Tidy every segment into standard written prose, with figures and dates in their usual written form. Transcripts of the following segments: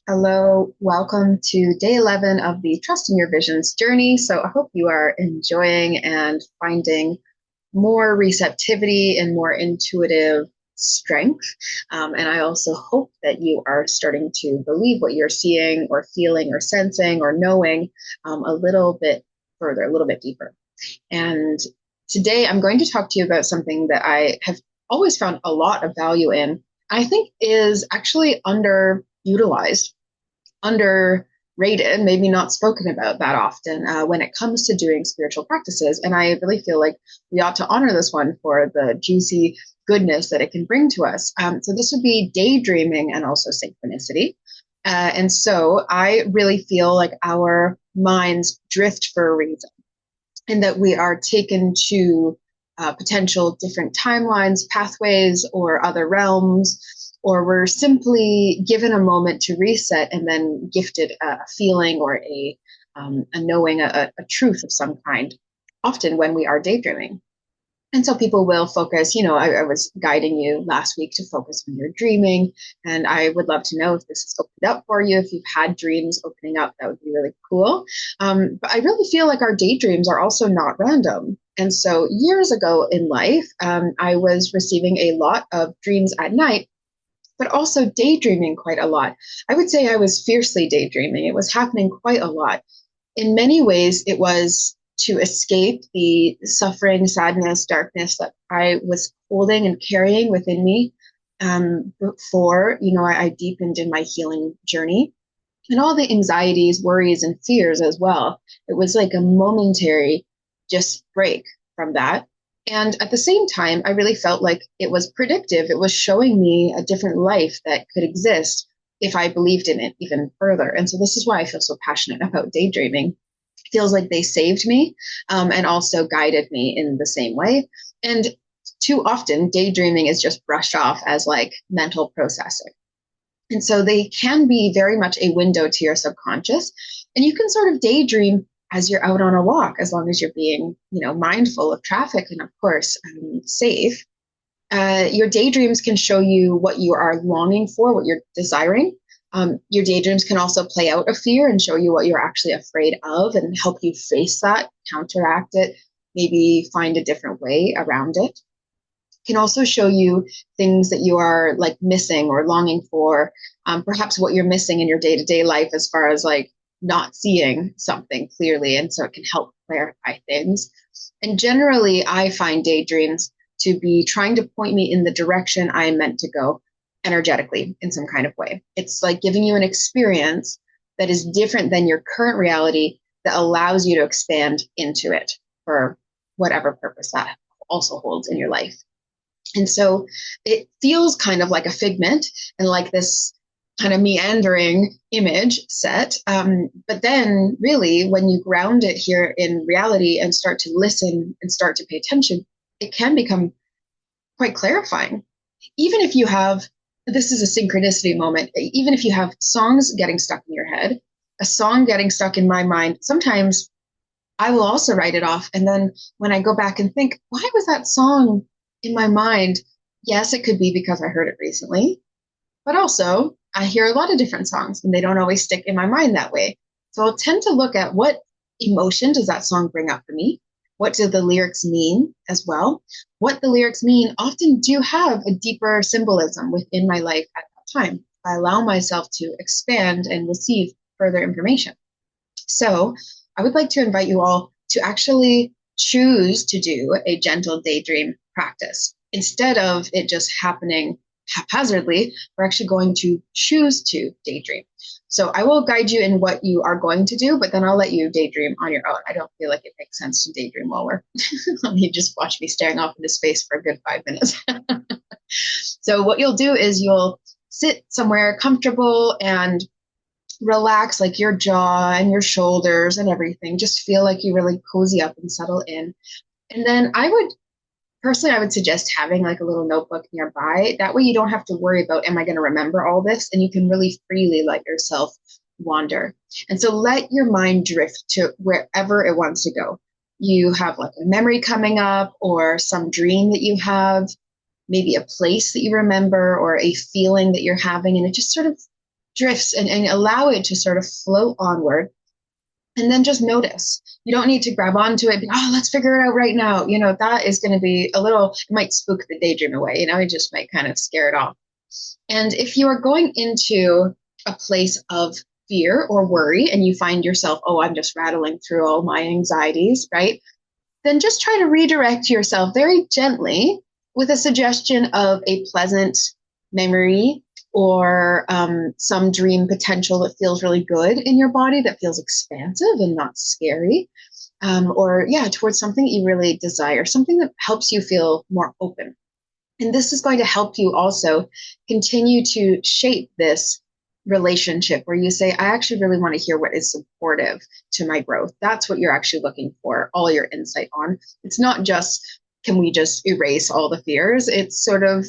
Hello, welcome to day 11 of the Trust in Your Visions journey. So I hope you are enjoying and finding more receptivity and more intuitive strength. And I also hope that you are starting to believe what you're seeing or feeling or sensing or knowing a little bit further, a little bit deeper. And today I'm going to talk to you about something that I have always found a lot of value in. I think is actually underutilized, underrated, maybe not spoken about that often when it comes to doing spiritual practices. And I really feel like we ought to honor this one for the juicy goodness that it can bring to us. So this would be daydreaming and also synchronicity. And so I really feel like our minds drift for a reason, and that we are taken to potential different timelines, pathways, or other realms, or we're simply given a moment to reset and then gifted a feeling or a knowing, a truth of some kind, often when we are daydreaming. And so people will focus, I was guiding you last week to focus on your dreaming. And I would love to know if this has opened up for you. If you've had dreams opening up, that would be really cool. But I really feel like our daydreams are also not random. And so years ago in life, I was receiving a lot of dreams at night, but also daydreaming quite a lot. I would say I was fiercely daydreaming. It was happening quite a lot. In many ways, it was to escape the suffering, sadness, darkness that I was holding and carrying within me before, I deepened in my healing journey, and all the anxieties, worries, and fears as well. It was like a momentary just break from that. And at the same time, I really felt like it was predictive. It was showing me a different life that could exist if I believed in it even further. And so this is why I feel so passionate about daydreaming. It feels like they saved me, and also guided me in the same way. And too often, daydreaming is just brushed off as like mental processing. And so they can be very much a window to your subconscious. And you can sort of daydream as you're out on a walk, as long as you're being, mindful of traffic and, of course, safe. Your daydreams can show you what you are longing for, what you're desiring. Your daydreams can also play out a fear and show you what you're actually afraid of and help you face that, counteract it, maybe find a different way around it. Can also show you things that you are like missing or longing for, perhaps what you're missing in your day-to-day life as far as like not seeing something clearly. And so it can help clarify things. And generally, I find daydreams to be trying to point me in the direction I'm meant to go energetically in some kind of way. It's like giving you an experience that is different than your current reality that allows you to expand into it for whatever purpose that also holds in your life. And so it feels kind of like a figment and like this kind of meandering image set. But then, really, when you ground it here in reality and start to listen and start to pay attention, it can become quite clarifying. Even if you have, this is a synchronicity moment, even if you have songs getting stuck in your head, a song getting stuck in my mind, sometimes I will also write it off. And then when I go back and think, why was that song in my mind? Yes, it could be because I heard it recently, but also I hear a lot of different songs and they don't always stick in my mind that way. So I'll tend to look at what emotion does that song bring up for me? What do the lyrics mean as well? What the lyrics mean often do have a deeper symbolism within my life at that time. I allow myself to expand and receive further information. So I would like to invite you all to actually choose to do a gentle daydream practice. Instead of it just happening haphazardly, we're actually going to choose to daydream. So I will guide you in what you are going to do, but then I'll let you daydream on your own. I don't feel like it makes sense to daydream while we're you just watch me staring off into space for a good 5 minutes. So what you'll do is you'll sit somewhere comfortable and relax, like your jaw and your shoulders and everything. Just feel like you really cozy up and settle in. And then I would suggest having like a little notebook nearby. That way you don't have to worry about, am I going to remember all this? And you can really freely let yourself wander. And so let your mind drift to wherever it wants to go. You have like a memory coming up or some dream that you have, maybe a place that you remember or a feeling that you're having. And it just sort of drifts and allow it to sort of float onward. And then just notice. You don't need to grab onto it. Oh, let's figure it out right now. That is going to be a little, it might spook the daydream away. It just might kind of scare it off. And if you are going into a place of fear or worry and you find yourself, oh, I'm just rattling through all my anxieties, right? Then just try to redirect yourself very gently with a suggestion of a pleasant memory or some dream potential that feels really good in your body, that feels expansive and not scary. Or, yeah, towards something that you really desire, something that helps you feel more open. And this is going to help you also continue to shape this relationship where you say, I actually really want to hear what is supportive to my growth. That's what you're actually looking for all your insight on. It's not just, can we just erase all the fears? It's sort of,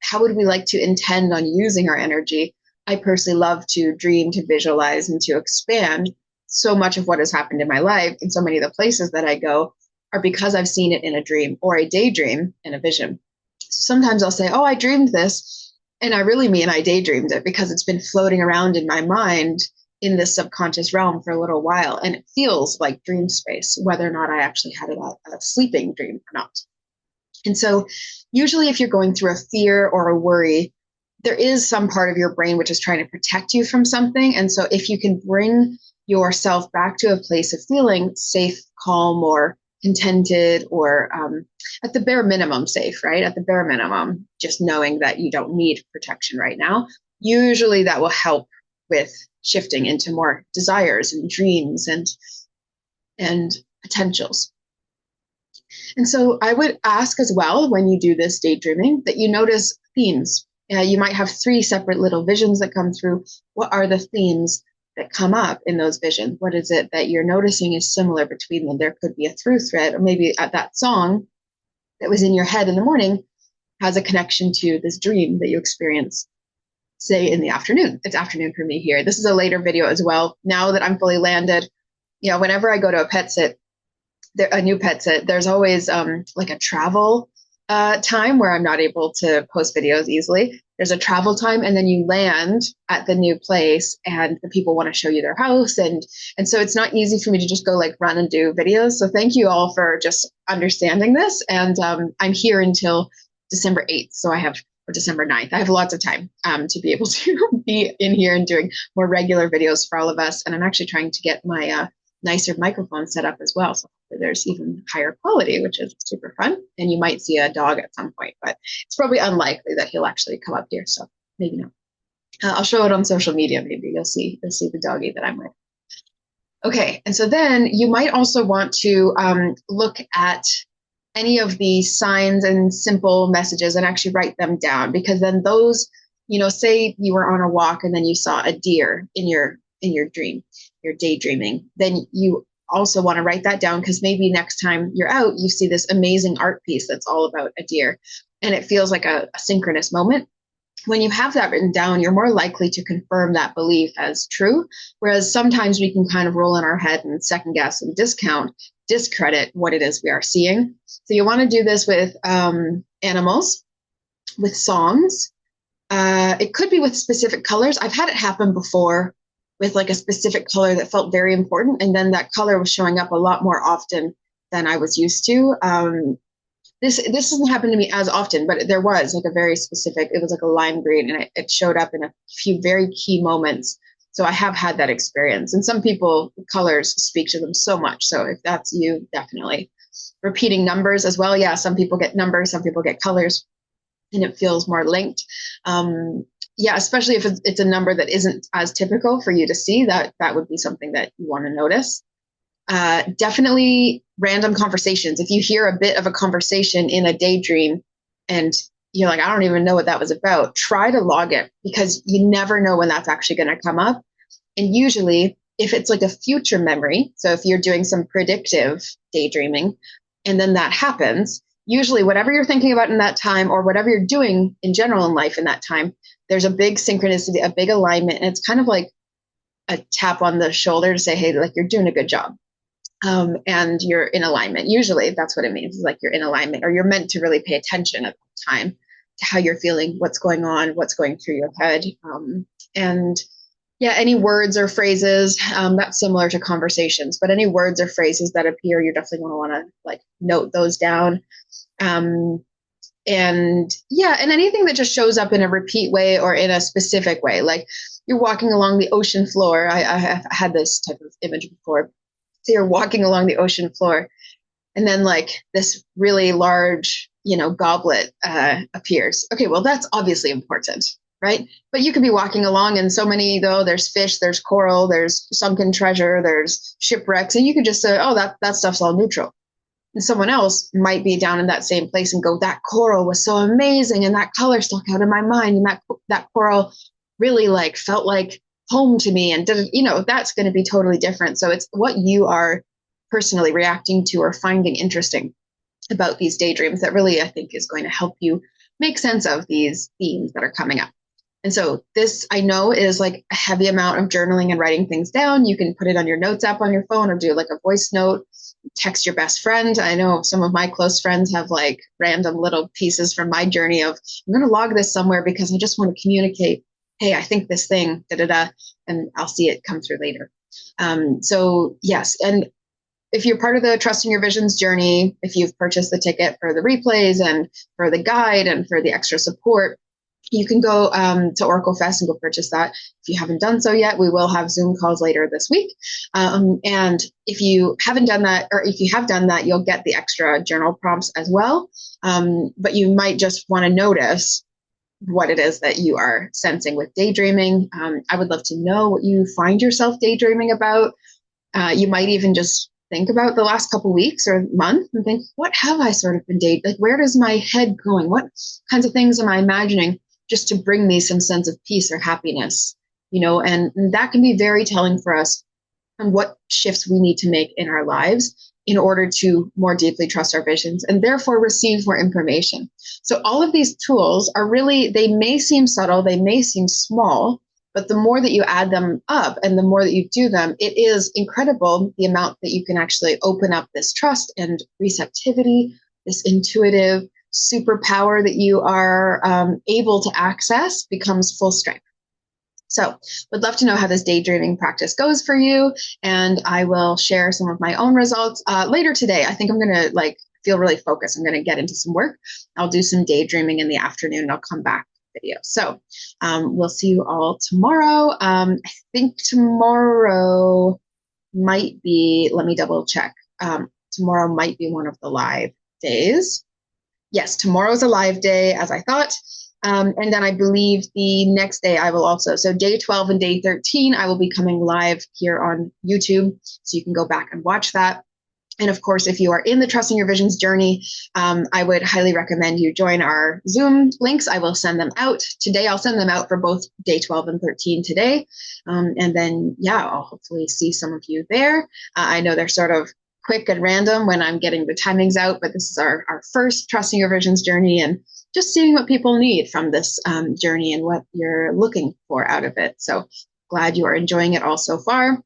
how would we like to intend on using our energy? I personally love to dream, to visualize, and to expand. So much of what has happened in my life and so many of the places that I go are because I've seen it in a dream or a daydream in a vision. Sometimes I'll say, oh, I dreamed this. And I really mean I daydreamed it because it's been floating around in my mind in this subconscious realm for a little while. And it feels like dream space, whether or not I actually had a sleeping dream or not. And so usually if you're going through a fear or a worry, there is some part of your brain which is trying to protect you from something. And so if you can bring yourself back to a place of feeling safe, calm, or contented, or at the bare minimum safe, right? At the bare minimum, just knowing that you don't need protection right now, usually that will help with shifting into more desires and dreams and potentials. And so I would ask as well, when you do this daydreaming, that you notice themes. You might have 3 separate little visions that come through. What are the themes that come up in those visions? What is it that you're noticing is similar between them? There could be a through thread, or maybe at that song that was in your head in the morning has a connection to this dream that you experience, say, in the afternoon. It's afternoon for me here. This is a later video as well. Now that I'm fully landed, whenever I go to a pet sit, a new pet sit, there's always like a travel time where I'm not able to post videos easily. There's a travel time, and then you land at the new place and the people want to show you their house. And so it's not easy for me to just go like run and do videos. So thank you all for just understanding this. And I'm here until December 8th. So or December 9th. I have lots of time to be able to be in here and doing more regular videos for all of us. And I'm actually trying to get my nicer microphone set up as well. So there's even higher quality, which is super fun. And you might see a dog at some point, but it's probably unlikely that he'll actually come up here. So maybe not. I'll show it on social media. Maybe you'll see the doggy that I'm with. Okay. And so then you might also want to look at any of the signs and simple messages and actually write them down, because then those, say you were on a walk and then you saw a deer in your dream, you're daydreaming, then you also want to write that down, because maybe next time you're out, you see this amazing art piece that's all about a deer and it feels like a synchronous moment. When you have that written down, you're more likely to confirm that belief as true. Whereas sometimes we can kind of roll in our head and second guess and discredit what it is we are seeing. So you want to do this with animals, with songs. It could be with specific colors. I've had it happen before with like a specific color that felt very important, and then that color was showing up a lot more often than I was used to. This doesn't happen to me as often, but there was like a very specific, it was like a lime green, and it showed up in a few very key moments. So I have had that experience. And some people, colors speak to them so much. So if that's you, definitely. Repeating numbers as well. Yeah, some people get numbers, some people get colors, and it feels more linked. Yeah, especially if it's a number that isn't as typical for you to see, that would be something that you want to notice. Definitely random conversations. If you hear a bit of a conversation in a daydream and you're like, I don't even know what that was about, try to log it, because you never know when that's actually going to come up. And usually if it's like a future memory, so if you're doing some predictive daydreaming and then that happens, usually whatever you're thinking about in that time, or whatever you're doing in general in life in that time, there's a big synchronicity, a big alignment. And it's kind of like a tap on the shoulder to say, hey, like, you're doing a good job. And you're in alignment. Usually that's what it means, is like you're in alignment, or you're meant to really pay attention at the time to how you're feeling, what's going on, what's going through your head. And yeah, any words or phrases, that's similar to conversations, but any words or phrases that appear, you're definitely going to want to like note those down. Um, and yeah, and anything that just shows up in a repeat way or in a specific way, like you're walking along the ocean floor. I have had this type of image before. So you're walking along the ocean floor, and then like this really large, goblet appears. Okay, well, that's obviously important, right? But you could be walking along and so many, though, there's fish, there's coral, there's sunken treasure, there's shipwrecks, and you could just say, oh, that stuff's all neutral. And someone else might be down in that same place and go, that coral was so amazing, and that color stuck out in my mind, and that coral really like felt like home to me, and that's going to be totally different. So it's what you are personally reacting to or finding interesting about these daydreams that really, I think, is going to help you make sense of these themes that are coming up. And so this, I know, is like a heavy amount of journaling and writing things down. You can put it on your notes app on your phone or do like a voice note, text your best friend. I know some of my close friends have like random little pieces from my journey of, I'm going to log this somewhere because I just want to communicate, hey, I think this thing, da da da, and I'll see it come through later. So yes, and if you're part of the Trusting Your Visions journey, if you've purchased the ticket for the replays and for the guide and for the extra support, you can go to OracleFest and go purchase that. If you haven't done so yet, we will have Zoom calls later this week. And if you haven't done that, or if you have done that, you'll get the extra journal prompts as well. But you might just want to notice what it is that you are sensing with daydreaming. I would love to know what you find yourself daydreaming about. You might even just think about the last couple weeks or month and think, what have I sort of been like, where does my head going? What kinds of things am I imagining just to bring me some sense of peace or happiness? And that can be very telling for us on what shifts we need to make in our lives in order to more deeply trust our visions and therefore receive more information. So all of these tools are really, they may seem subtle, they may seem small, but the more that you add them up and the more that you do them, it is incredible the amount that you can actually open up this trust and receptivity, this intuitive superpower that you are able to access becomes full strength. So would love to know how this daydreaming practice goes for you. And I will share some of my own results later today. I think I'm going to feel really focused. I'm going to get into some work. I'll do some daydreaming in the afternoon and I'll come back video. So we'll see you all tomorrow. I think tomorrow might be, let me double check. Tomorrow might be one of the live days. Yes, tomorrow's a live day as I thought. And then I believe the next day I will also, so day 12 and day 13, I will be coming live here on YouTube. So you can go back and watch that. And of course, if you are in the Trusting Your Visions journey, I would highly recommend you join our Zoom links. I will send them out today. I'll send them out for both day 12 and 13 today. And then, yeah, I'll hopefully see some of you there. I know they're sort of quick and random when I'm getting the timings out, but this is our first Trusting Your Visions journey and just seeing what people need from this journey and what you're looking for out of it. So glad you are enjoying it all so far.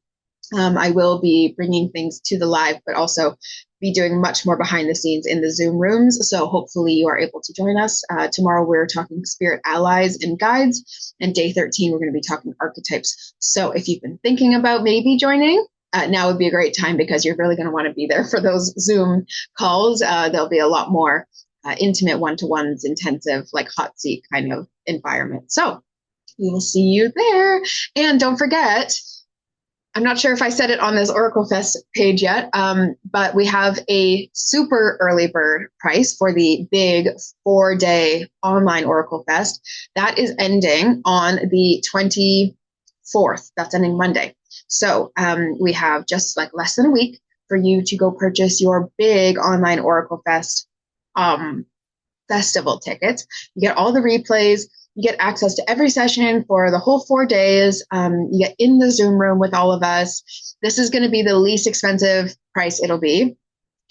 I will be bringing things to the live, but also be doing much more behind the scenes in the Zoom rooms. So hopefully you are able to join us. Tomorrow we're talking spirit allies and guides, and day 13 we're going to be talking archetypes. So if you've been thinking about maybe joining, now would be a great time because you're really going to want to be there for those Zoom calls. There'll be a lot more intimate one-to-ones, intensive, like hot seat kind of environment. So we will see you there. And don't forget, I'm not sure if I said it on this OracleFest page yet, but we have a super early bird price for the big 4-day online OracleFest. That is ending on the 24th. That's ending Monday. So we have just like less than a week for you to go purchase your big online OracleFest festival tickets. You get all the replays. You get access to every session for the whole 4 days. You get in the Zoom room with all of us. This is going to be the least expensive price it'll be.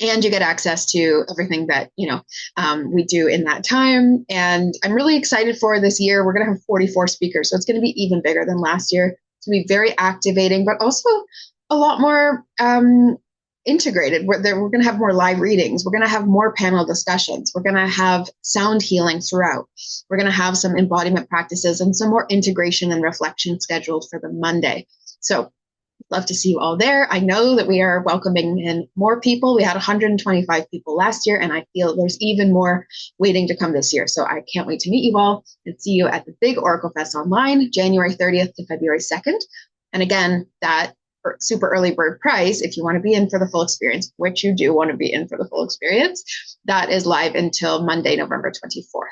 And you get access to everything that, we do in that time. And I'm really excited for this year. We're going to have 44 speakers. So it's going to be even bigger than last year. It's going to be very activating, but also a lot more integrated. We're going to have more live readings. We're going to have more panel discussions. We're going to have sound healing throughout. We're going to have some embodiment practices and some more integration and reflection scheduled for the Monday. So love to see you all there. I know that we are welcoming in more people. We had 125 people last year, and I feel there's even more waiting to come this year. So I can't wait to meet you all and see you at the big OracleFest online, January 30th to February 2nd. And again, that super early bird price, if you want to be in for the full experience, which you do want to be in for the full experience, that is live until Monday, November 24th.